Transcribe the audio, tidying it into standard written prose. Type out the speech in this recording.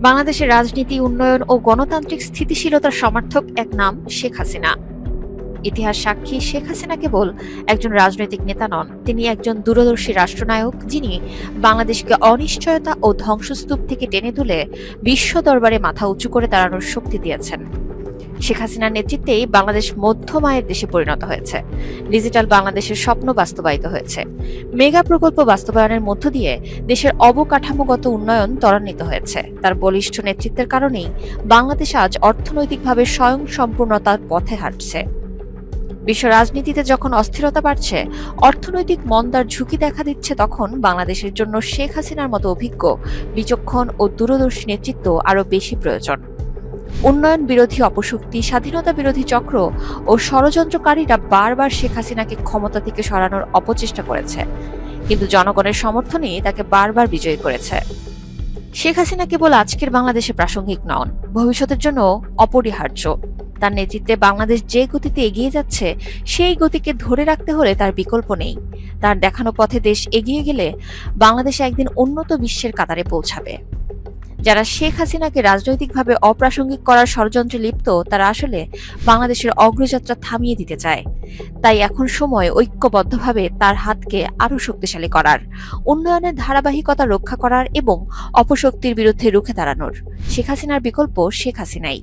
বাংলাদেশের রাজনীতি, উন্নয়ন ও গণতান্ত্রিক স্থিতিশীলতার সমর্থক এক নাম শেখ হাসিনা। ইতিহাস সাক্ষী, শেখ হাসিনা কেবল একজন রাজনৈতিক নেতা নন, তিনি একজন দূরদর্শী রাষ্ট্রনায়ক, যিনি বাংলাদেশকে অনিশ্চয়তা ও ধ্বংসস্তূপ থেকে টেনে তুলে বিশ্ব দরবারে মাথা উঁচু করে দাঁড়ানোর শক্তি দিয়েছেন। শেখ হাসিনার নেতৃত্বেই বাংলাদেশ মধ্যম আয়ের দেশে পরিণত হয়েছে। ডিজিটাল বাংলাদেশের স্বপ্ন বাস্তবায়িত হয়েছে। মেগা প্রকল্প বাস্তবায়নের মধ্য দিয়ে দেশের অবকাঠামোগত উন্নয়ন ত্বরান্বিত হয়েছে। তার বলিষ্ঠ নেতৃত্বের কারণেই বাংলাদেশ আজ অর্থনৈতিকভাবে স্বয়ংসম্পূর্ণতার পথে হাঁটছে। বিশ্ব রাজনীতিতে যখন অস্থিরতা বাড়ছে, অর্থনৈতিক মন্দার ঝুঁকি দেখা দিচ্ছে, তখন বাংলাদেশের জন্য শেখ হাসিনার মতো অভিজ্ঞ, বিচক্ষণ ও দূরদর্শী নেতৃত্ব আরও বেশি প্রয়োজন। উন্নয়ন বিরোধী অপশক্তি, স্বাধীনতা বিরোধী চক্র ও ষড়যন্ত্রকারীরা বারবার শেখ হাসিনাকে ক্ষমতা থেকে সরানোর অপচেষ্টা করেছে, কিন্তু জনগণের সমর্থনই তাকে বারবার বিজয়ী করেছে। শেখ হাসিনা কেবল আজকের বাংলাদেশে প্রাসঙ্গিক নন, ভবিষ্যতের জন্য অপরিহার্য। তার নেতৃত্বে বাংলাদেশ যে গতিতে এগিয়ে যাচ্ছে, সেই গতিকে ধরে রাখতে হলে তার বিকল্প নেই। তার দেখানো পথে দেশ এগিয়ে গেলে বাংলাদেশ একদিন উন্নত বিশ্বের কাতারে পৌঁছাবে। যারা শেখ হাসিনাকে রাজনৈতিকভাবে অপ্রাসঙ্গিক করার ষড়যন্ত্রে লিপ্ত, তারা আসলে বাংলাদেশের অগ্রযাত্রা থামিয়ে দিতে চায়। তাই এখন সময় ঐক্যবদ্ধভাবে তার হাতকে আরও শক্তিশালী করার, উন্নয়নের ধারাবাহিকতা রক্ষা করার এবং অপশক্তির বিরুদ্ধে রুখে দাঁড়ানোর। শেখ হাসিনার বিকল্প শেখ হাসিনাই।